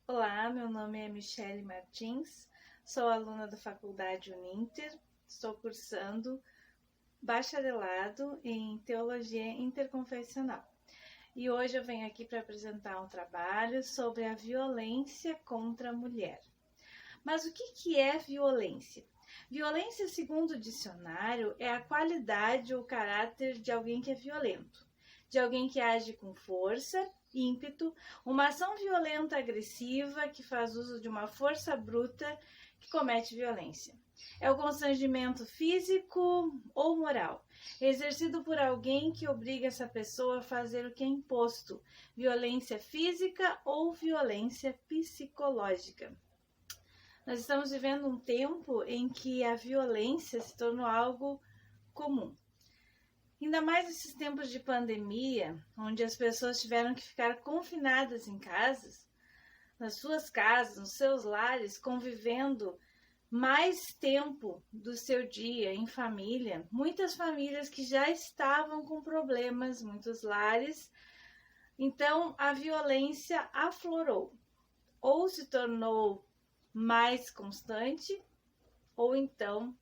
Olá, meu nome é Michele Martins, sou aluna da Faculdade Uninter, estou cursando bacharelado em Teologia Interconfessional. E hoje eu venho aqui para apresentar um trabalho sobre a violência contra a mulher. Mas o que é violência? Violência, segundo o dicionário, é a qualidade ou caráter de alguém que é violento, de alguém que age com força, ímpeto, uma ação violenta agressiva que faz uso de uma força bruta que comete violência. É o constrangimento físico ou moral, exercido por alguém que obriga essa pessoa a fazer o que é imposto, violência física ou violência psicológica. Nós estamos vivendo um tempo em que a violência se tornou algo comum. Ainda mais nesses tempos de pandemia, onde as pessoas tiveram que ficar confinadas em casas, nas suas casas, nos seus lares, convivendo mais tempo do seu dia em família. Muitas famílias que já estavam com problemas, muitos lares. Então, a violência aflorou, ou se tornou mais constante, ou então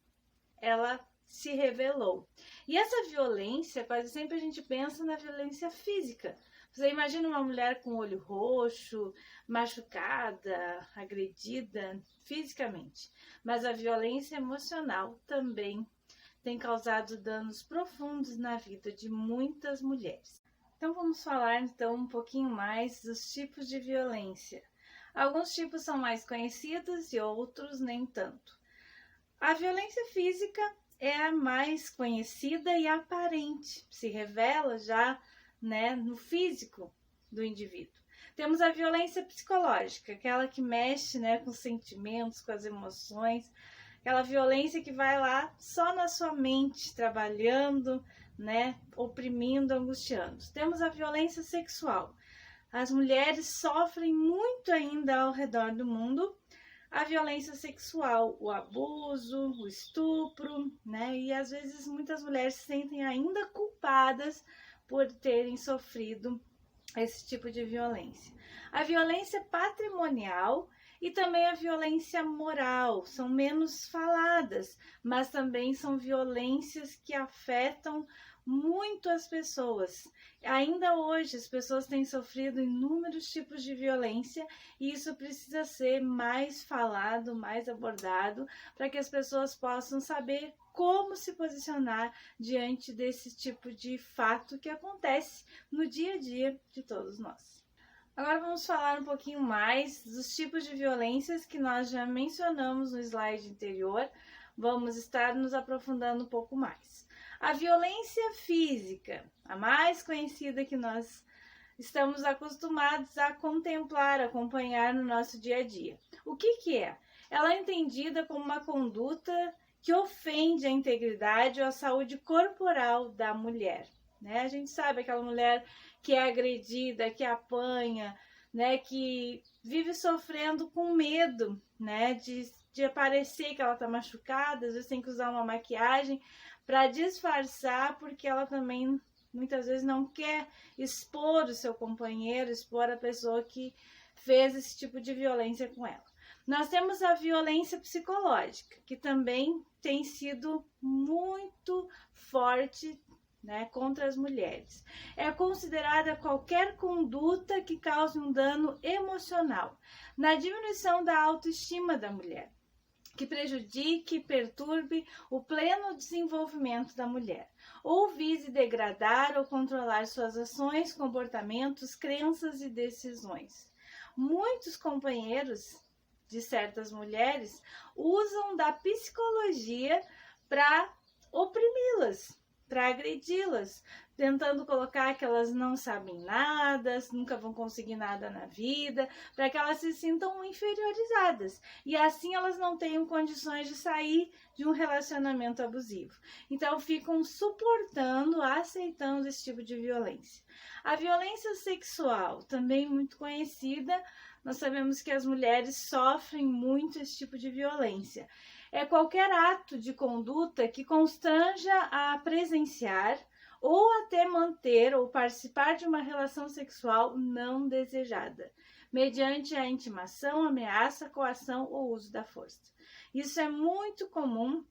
ela se revelou. E essa violência, quase sempre a gente pensa na violência física. Você imagina uma mulher com o olho roxo, machucada, agredida fisicamente. Mas a violência emocional também tem causado danos profundos na vida de muitas mulheres. Então vamos falar então um pouquinho mais dos tipos de violência. Alguns tipos são mais conhecidos e outros nem tanto. A violência física é a mais conhecida e aparente, se revela já, no físico do indivíduo. Temos a violência psicológica, aquela que mexe, com os sentimentos, com as emoções, aquela violência que vai lá só na sua mente, trabalhando, oprimindo, angustiando. Temos a violência sexual. As mulheres sofrem muito ainda ao redor do mundo a violência sexual, o abuso, o estupro, E às vezes muitas mulheres se sentem ainda culpadas por terem sofrido esse tipo de violência. A violência patrimonial e também a violência moral são menos faladas, mas também são violências que afetam muito as pessoas. Ainda hoje as pessoas têm sofrido inúmeros tipos de violência e isso precisa ser mais falado, mais abordado, para que as pessoas possam saber como se posicionar diante desse tipo de fato que acontece no dia a dia de todos nós. Agora vamos falar um pouquinho mais dos tipos de violências que nós já mencionamos no slide anterior. Vamos estar nos aprofundando um pouco mais. A violência física, a mais conhecida que nós estamos acostumados a contemplar, acompanhar no nosso dia a dia. O que é? Ela é entendida como uma conduta que ofende a integridade ou a saúde corporal da mulher. A gente sabe aquela mulher que é agredida, que apanha, que vive sofrendo com medo, de parecer que ela está machucada, às vezes tem que usar uma maquiagem para disfarçar, porque ela também muitas vezes não quer expor o seu companheiro, expor a pessoa que fez esse tipo de violência com ela. Nós temos a violência psicológica, que também tem sido muito forte, contra as mulheres. É considerada qualquer conduta que cause um dano emocional na diminuição da autoestima da mulher, que prejudique e perturbe o pleno desenvolvimento da mulher, ou vise degradar ou controlar suas ações, comportamentos, crenças e decisões. Muitos companheiros de certas mulheres usam da psicologia para oprimi-las, para agredi-las, tentando colocar que elas não sabem nada, nunca vão conseguir nada na vida, para que elas se sintam inferiorizadas e assim elas não tenham condições de sair de um relacionamento abusivo. Então ficam suportando, aceitando esse tipo de violência. A violência sexual, também muito conhecida, nós sabemos que as mulheres sofrem muito esse tipo de violência. É qualquer ato de conduta que constranja a presenciar ou até manter ou participar de uma relação sexual não desejada, mediante a intimação, ameaça, coação ou uso da força. Isso é muito comum,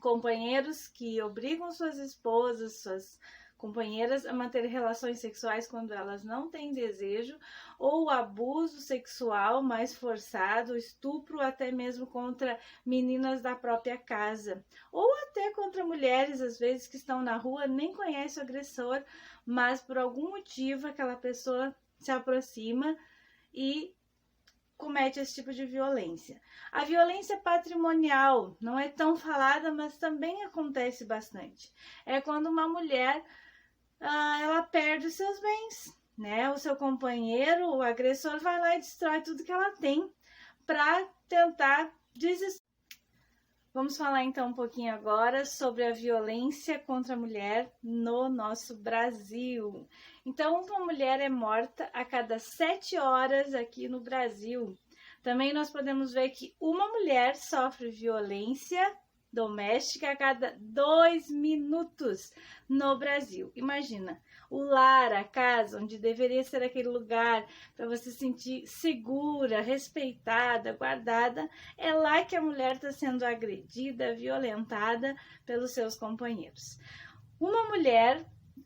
companheiros que obrigam suas esposas, suas companheiras a manter relações sexuais quando elas não têm desejo, ou abuso sexual mais forçado, estupro até mesmo contra meninas da própria casa, ou até contra mulheres, às vezes, que estão na rua, nem conhecem o agressor, mas por algum motivo aquela pessoa se aproxima e comete esse tipo de violência. A violência patrimonial não é tão falada, mas também acontece bastante. É quando uma mulher ela perde os seus bens, né? O seu companheiro, o agressor, vai lá e destrói tudo que ela tem para tentar desistir. Vamos falar então um pouquinho agora sobre a violência contra a mulher no nosso Brasil. Então, uma mulher é morta a cada 7 horas aqui no Brasil. Também nós podemos ver que uma mulher sofre violência doméstica a cada 2 minutos no Brasil. Imagina, o lar, a casa, onde deveria ser aquele lugar para você se sentir segura, respeitada, guardada, é lá que a mulher está sendo agredida, violentada pelos seus companheiros.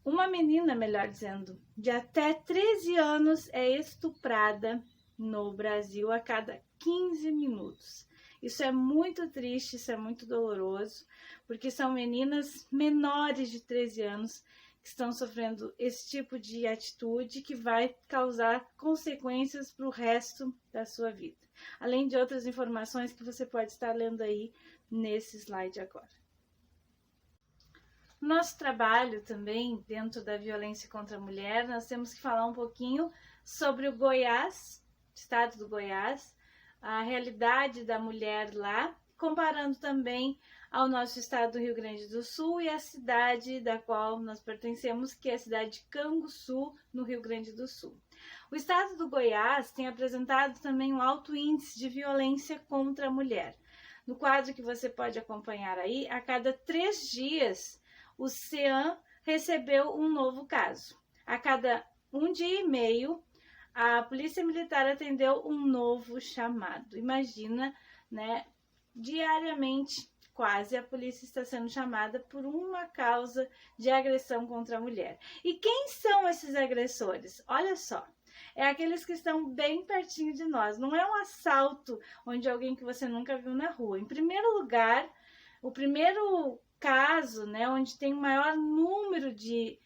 Uma menina, melhor dizendo, de até 13 anos é estuprada no Brasil a cada 15 minutos. Isso é muito triste, isso é muito doloroso, porque são meninas menores de 13 anos que estão sofrendo esse tipo de atitude que vai causar consequências para o resto da sua vida. Além de outras informações que você pode estar lendo aí nesse slide agora. Nosso trabalho também, dentro da violência contra a mulher, nós temos que falar um pouquinho sobre o Goiás, estado do Goiás, a realidade da mulher lá, comparando também ao nosso estado do Rio Grande do Sul e a cidade da qual nós pertencemos, que é a cidade de Canguçu, no Rio Grande do Sul. O estado do Goiás tem apresentado também um alto índice de violência contra a mulher. No quadro que você pode acompanhar aí, a cada 3 dias, o CEAM recebeu um novo caso. A cada 1 dia e meio, a Polícia Militar atendeu um novo chamado. Imagina, né? Diariamente, quase, a polícia está sendo chamada por uma causa de agressão contra a mulher. E quem são esses agressores? Olha só, é aqueles que estão bem pertinho de nós. Não é um assalto onde alguém que você nunca viu na rua. Em primeiro lugar, o primeiro caso, né, onde tem o maior número de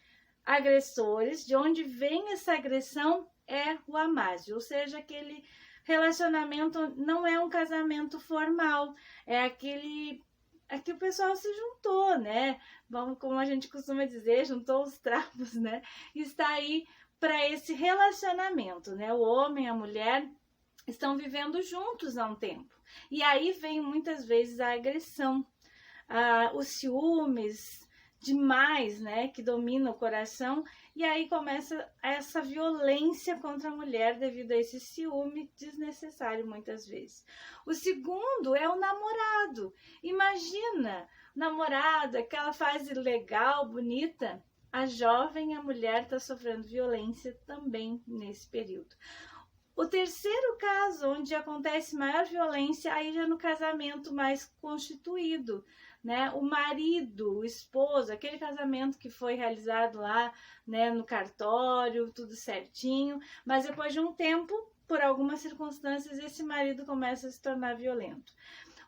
agressores, de onde vem essa agressão, é o amásio, ou seja, aquele relacionamento não é um casamento formal, é aquele que o pessoal se juntou, né? Vamos, como a gente costuma dizer, juntou os trapos, né? Está aí para esse relacionamento, né? O homem e a mulher estão vivendo juntos há um tempo. E aí vem muitas vezes a agressão, os ciúmes demais, né, que domina o coração, e aí começa essa violência contra a mulher devido a esse ciúme desnecessário muitas vezes. O segundo é o namorado. Imagina, namorado, aquela fase legal, bonita, a jovem, a mulher está sofrendo violência também nesse período. O terceiro caso, onde acontece maior violência, aí já no casamento mais constituído, né? O marido, o esposo, aquele casamento que foi realizado lá, né, no cartório, tudo certinho, mas depois de um tempo, por algumas circunstâncias, esse marido começa a se tornar violento.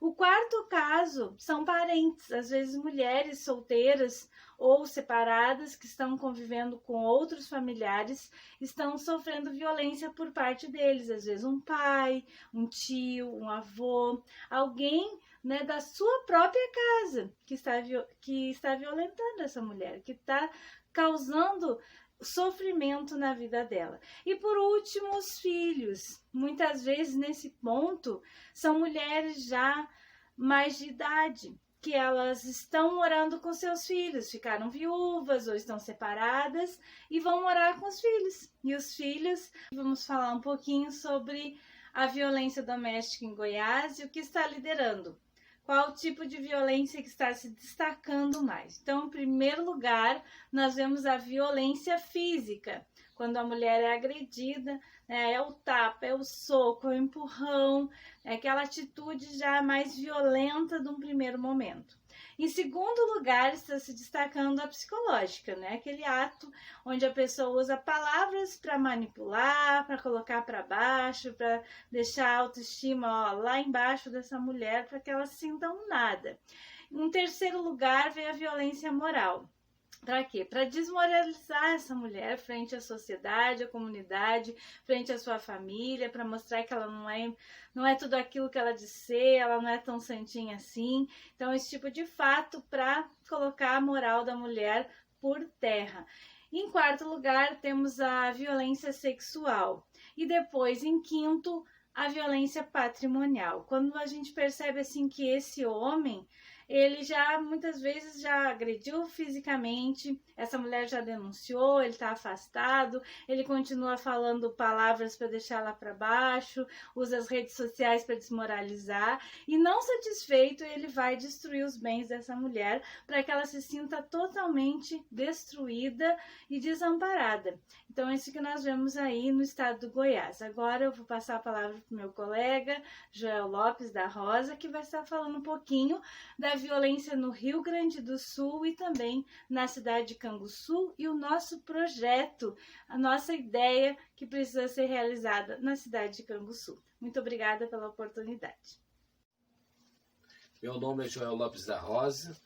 O quarto caso são parentes, às vezes mulheres solteiras ou separadas que estão convivendo com outros familiares, estão sofrendo violência por parte deles, às vezes um pai, um tio, um avô, alguém, né, da sua própria casa que está violentando essa mulher, que está causando sofrimento na vida dela. E por último, os filhos. Muitas vezes nesse ponto são mulheres já mais de idade, que elas estão morando com seus filhos, ficaram viúvas ou estão separadas e vão morar com os filhos. E os filhos, vamos falar um pouquinho sobre a violência doméstica em Goiás e o que está liderando. qual o tipo de violência que está se destacando mais. Então, em primeiro lugar, nós vemos a violência física, quando a mulher é agredida, né, é o tapa, é o soco, é o empurrão, é aquela atitude já mais violenta de um primeiro momento. Em segundo lugar, está se destacando a psicológica, né? Aquele ato onde a pessoa usa palavras para manipular, para colocar para baixo, para deixar a autoestima lá embaixo dessa mulher, para que ela sinta um nada. Em terceiro lugar, vem a violência moral. Para quê? Para desmoralizar essa mulher frente à sociedade, à comunidade, frente à sua família, para mostrar que ela não é tudo aquilo que ela diz ser, ela não é tão santinha assim. Então, esse tipo de fato para colocar a moral da mulher por terra. Em quarto lugar, temos a violência sexual. E depois, em quinto, a violência patrimonial. Quando a gente percebe assim que esse homem, ele já muitas vezes já agrediu fisicamente, essa mulher já denunciou, ele está afastado, ele continua falando palavras para deixar lá para baixo, usa as redes sociais para desmoralizar, e não satisfeito, ele vai destruir os bens dessa mulher para que ela se sinta totalmente destruída e desamparada. Então, é isso que nós vemos aí no estado do Goiás. Agora eu vou passar a palavra para o meu colega, Joel Lopes da Rosa, que vai estar falando um pouquinho da violência no Rio Grande do Sul e também na cidade de Canguçu e o nosso projeto, a nossa ideia que precisa ser realizada na cidade de Canguçu. Muito obrigada pela oportunidade. Meu nome é Joel Lopes da Rosa,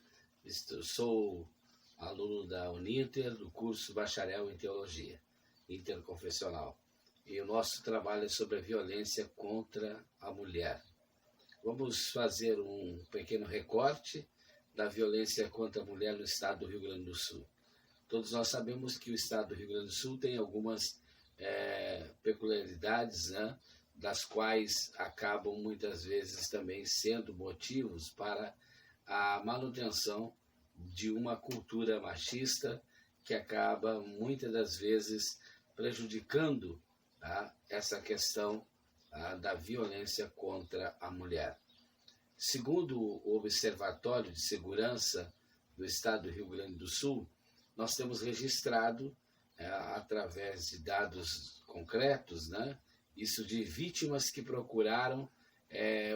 sou aluno da Uninter, do curso Bacharel em Teologia Interconfessional. E o nosso trabalho é sobre a violência contra a mulher. Vamos fazer um pequeno recorte da violência contra a mulher no estado do Rio Grande do Sul. Todos nós sabemos que o estado do Rio Grande do Sul tem algumas peculiaridades, né, das quais acabam muitas vezes também sendo motivos para a manutenção de uma cultura machista que acaba muitas das vezes prejudicando essa questão da violência contra a mulher. Segundo o Observatório de Segurança do Estado do Rio Grande do Sul, nós temos registrado, através de dados concretos, né, isso de vítimas que procuraram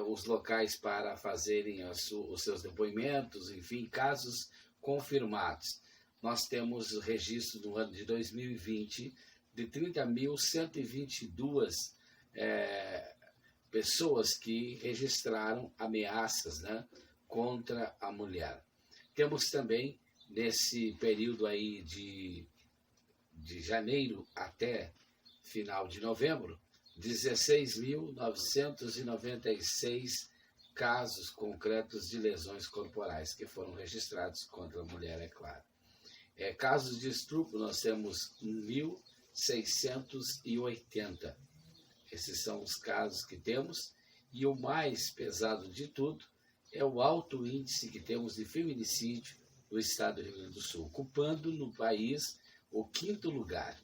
os locais para fazerem os seus depoimentos, enfim, casos confirmados. Nós temos registro no ano de 2020 de 30.122 pessoas que registraram ameaças, né, contra a mulher. Temos também, nesse período aí de janeiro até final de novembro, 16.996 casos concretos de lesões corporais que foram registrados contra a mulher, é claro. Casos de estupro, nós temos 1.680. Esses são os casos que temos. E o mais pesado de tudo é o alto índice que temos de feminicídio no estado do Rio Grande do Sul, ocupando no país o quinto lugar.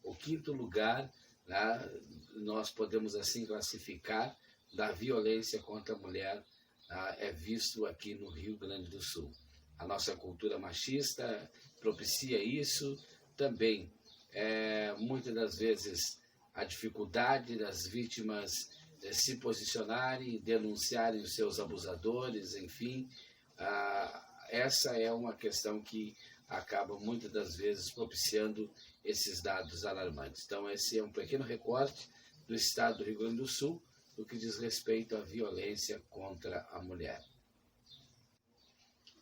O quinto lugar, nós podemos assim classificar, da violência contra a mulher, é visto aqui no Rio Grande do Sul. A nossa cultura machista propicia isso também. Muitas das vezes a dificuldade das vítimas se posicionarem, denunciarem os seus abusadores, enfim, essa é uma questão que acaba muitas das vezes propiciando esses dados alarmantes. Então, esse é um pequeno recorte do estado do Rio Grande do Sul, no que diz respeito à violência contra a mulher.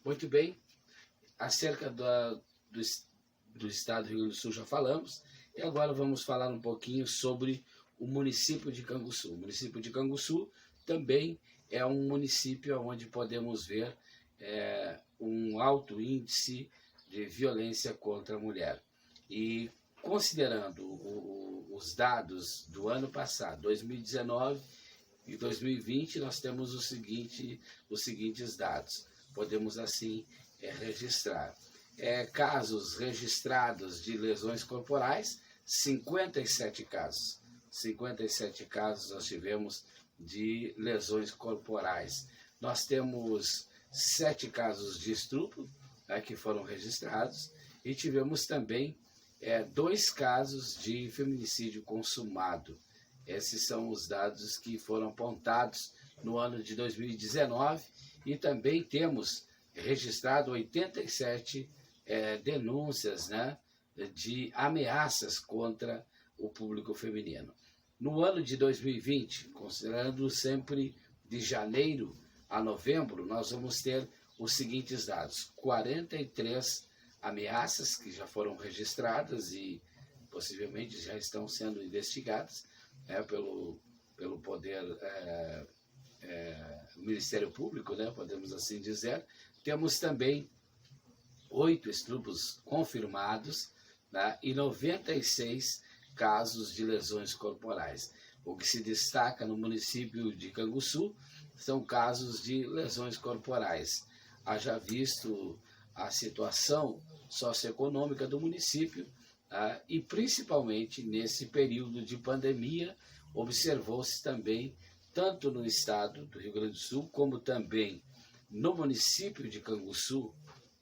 Muito bem, acerca do estado do Rio Grande do Sul já falamos, e agora vamos falar um pouquinho sobre o município de Canguçu. O município de Canguçu também é um município onde podemos ver um alto índice de violência contra a mulher. E considerando os dados do ano passado, 2019 e 2020, nós temos os seguintes dados. Podemos assim registrar. Casos registrados de lesões corporais, 57 casos. 57 casos nós tivemos de lesões corporais. nós temos 7 casos de estupro, né, que foram registrados, e tivemos também 2 casos de feminicídio consumado. Esses são os dados que foram apontados no ano de 2019, e também temos registrado 87 denúncias, né, de ameaças contra o público feminino. No ano de 2020, considerando sempre de janeiro a novembro, nós vamos ter os seguintes dados: 43 ameaças que já foram registradas e possivelmente já estão sendo investigadas pelo poder, Ministério Público, né, podemos assim dizer. Temos também 8 estupros confirmados, né, e 96 casos de lesões corporais. O que se destaca no município de Canguçu são casos de lesões corporais. Haja visto a situação socioeconômica do município, e principalmente nesse período de pandemia, observou-se também, tanto no estado do Rio Grande do Sul, como também no município de Canguçu,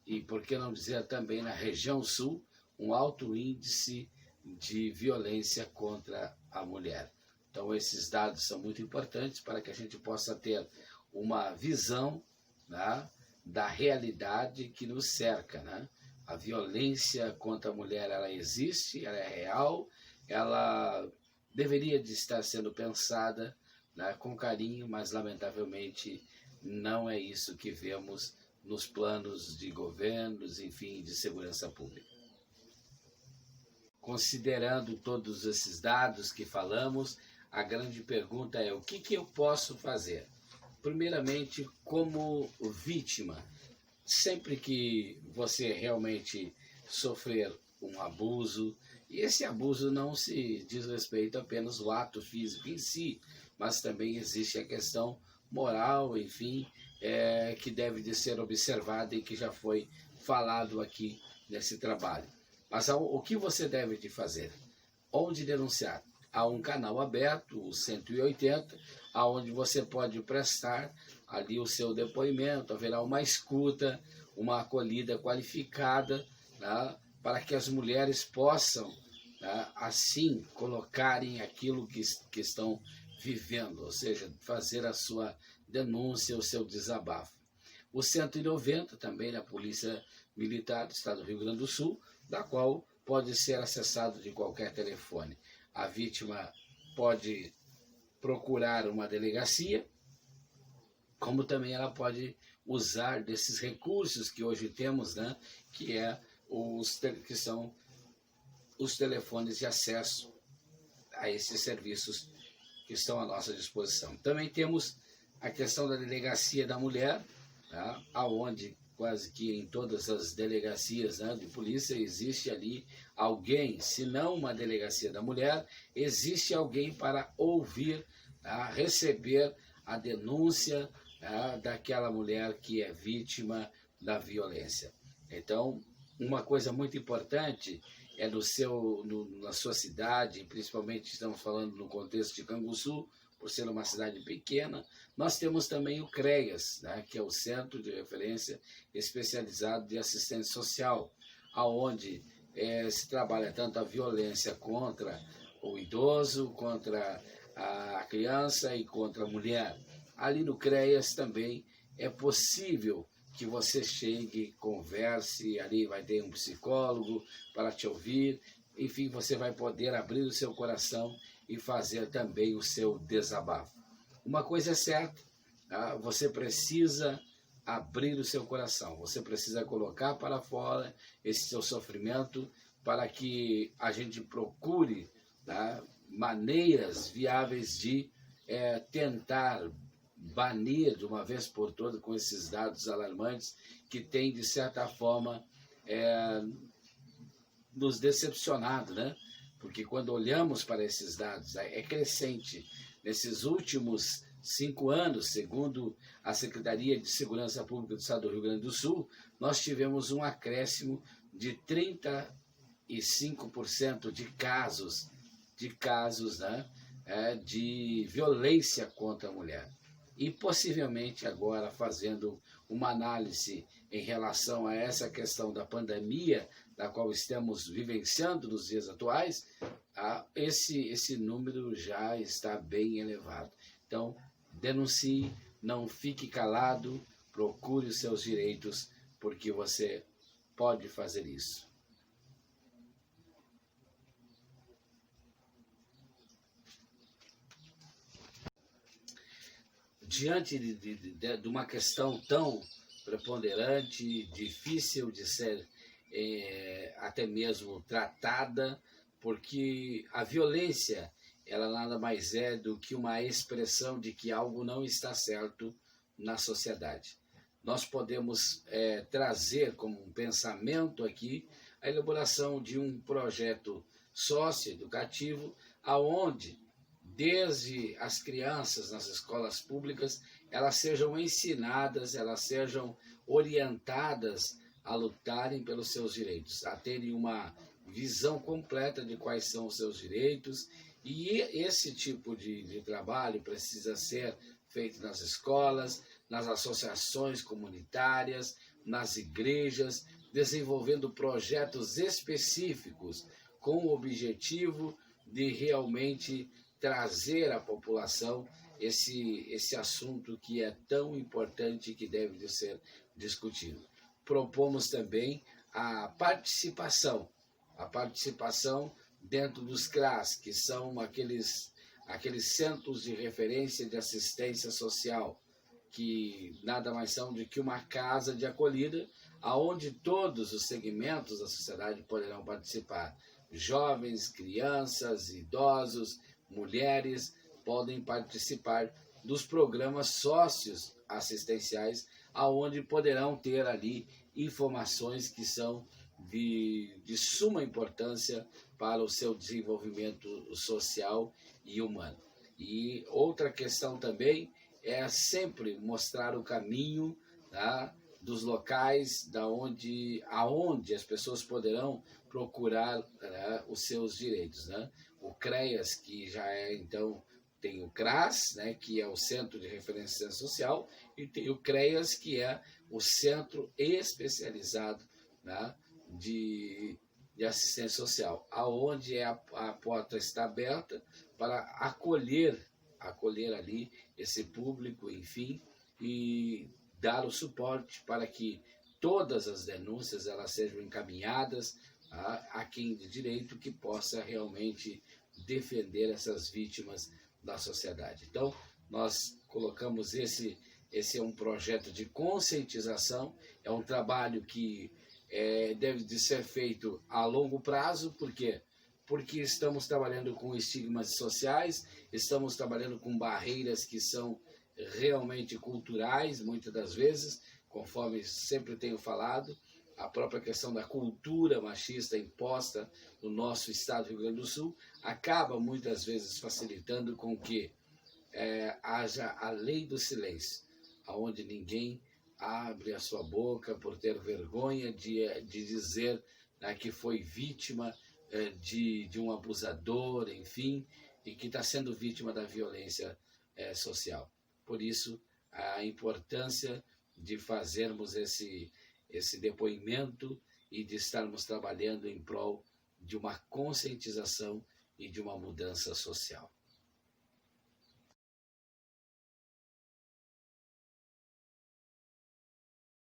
e por que não dizer também na região sul, um alto índice de violência contra a mulher. Então esses dados são muito importantes para que a gente possa ter uma visão, né, da realidade que nos cerca, né? A violência contra a mulher, ela existe, ela é real, ela deveria de estar sendo pensada, né, com carinho, mas lamentavelmente não é isso que vemos nos planos de governos, enfim, de segurança pública. Considerando todos esses dados que falamos, a grande pergunta é: o que eu posso fazer? Primeiramente, como vítima, sempre que você realmente sofrer um abuso, e esse abuso não se diz respeito apenas ao ato físico em si, mas também existe a questão moral, enfim, que deve de ser observada e que já foi falado aqui nesse trabalho. Mas o que você deve de fazer? Onde denunciar? Há um canal aberto, o 180, onde você pode prestar ali o seu depoimento, haverá uma escuta, uma acolhida qualificada, né, para que as mulheres possam, né, assim, colocarem aquilo que estão vivendo, ou seja, fazer a sua denúncia, o seu desabafo. O 190 também na Polícia Militar do Estado do Rio Grande do Sul, da qual pode ser acessado de qualquer telefone. A vítima pode procurar uma delegacia, como também ela pode usar desses recursos que hoje temos, né, que são os telefones de acesso a esses serviços que estão à nossa disposição. Também temos a questão da delegacia da mulher, tá, onde quase que em todas as delegacias, né, de polícia existe ali alguém, se não uma delegacia da mulher, existe alguém para ouvir, tá, receber a denúncia, tá, daquela mulher que é vítima da violência. Então, uma coisa muito importante é na sua cidade, principalmente estamos falando no contexto de Canguçu, por ser uma cidade pequena, nós temos também o CREAS, né, que é o Centro de Referência Especializado de Assistência Social, onde se trabalha tanto a violência contra o idoso, contra a criança e contra a mulher. Ali no CREAS também é possível que você chegue, converse, ali vai ter um psicólogo para te ouvir, enfim, você vai poder abrir o seu coração e fazer também o seu desabafo. Uma coisa é certa, tá? Você precisa abrir o seu coração, você precisa colocar para fora esse seu sofrimento para que a gente procure, tá, maneiras viáveis de tentar banir de uma vez por todas com esses dados alarmantes que têm, de certa forma, nos decepcionado, né? Porque quando olhamos para esses dados, é crescente. Nesses últimos 5 anos, segundo a Secretaria de Segurança Pública do Estado do Rio Grande do Sul, nós tivemos um acréscimo de 35% de casos, né, de violência contra a mulher. e possivelmente agora fazendo uma análise em relação a essa questão da pandemia, da qual estamos vivenciando nos dias atuais, esse número já está bem elevado. Então, denuncie, não fique calado, procure os seus direitos, porque você pode fazer isso. Diante de uma questão tão preponderante, difícil de ser até mesmo tratada, porque a violência, ela nada mais é do que uma expressão de que algo não está certo na sociedade. Nós podemos trazer como um pensamento aqui a elaboração de um projeto socioeducativo, aonde desde as crianças nas escolas públicas, elas sejam ensinadas, elas sejam orientadas a lutarem pelos seus direitos, a terem uma visão completa de quais são os seus direitos, e esse tipo de trabalho precisa ser feito nas escolas, nas associações comunitárias, nas igrejas, desenvolvendo projetos específicos com o objetivo de realmente trazer à população esse assunto que é tão importante e que deve de ser discutido. Propomos também a participação dentro dos CRAS, que são aqueles centros de referência de assistência social, que nada mais são do que uma casa de acolhida, aonde todos os segmentos da sociedade poderão participar. Jovens, crianças, idosos, mulheres podem participar dos programas sócios assistenciais, aonde poderão ter ali informações que são de suma importância para o seu desenvolvimento social e humano. E outra questão também é sempre mostrar o caminho, tá, dos locais aonde as pessoas poderão procurar os seus direitos, né? O CREAS, que já então tem o CRAS, né, que é o Centro de Referência Social, e tem o CREAS, que é o Centro Especializado, né, de Assistência Social, aonde a porta está aberta para acolher ali esse público, enfim, e dar o suporte para que todas as denúncias elas sejam encaminhadas a quem de direito que possa realmente defender essas vítimas da sociedade. Então, nós colocamos esse é um projeto de conscientização, é um trabalho que deve de ser feito a longo prazo, porque estamos trabalhando com estigmas sociais, estamos trabalhando com barreiras que são realmente culturais, muitas das vezes, conforme sempre tenho falado, a própria questão da cultura machista imposta no nosso estado do Rio Grande do Sul acaba muitas vezes facilitando com que haja a lei do silêncio, onde ninguém abre a sua boca por ter vergonha de dizer que foi vítima de um abusador, enfim, e que está sendo vítima da violência social. Por isso, a importância de fazermos esse depoimento e de estarmos trabalhando em prol de uma conscientização e de uma mudança social.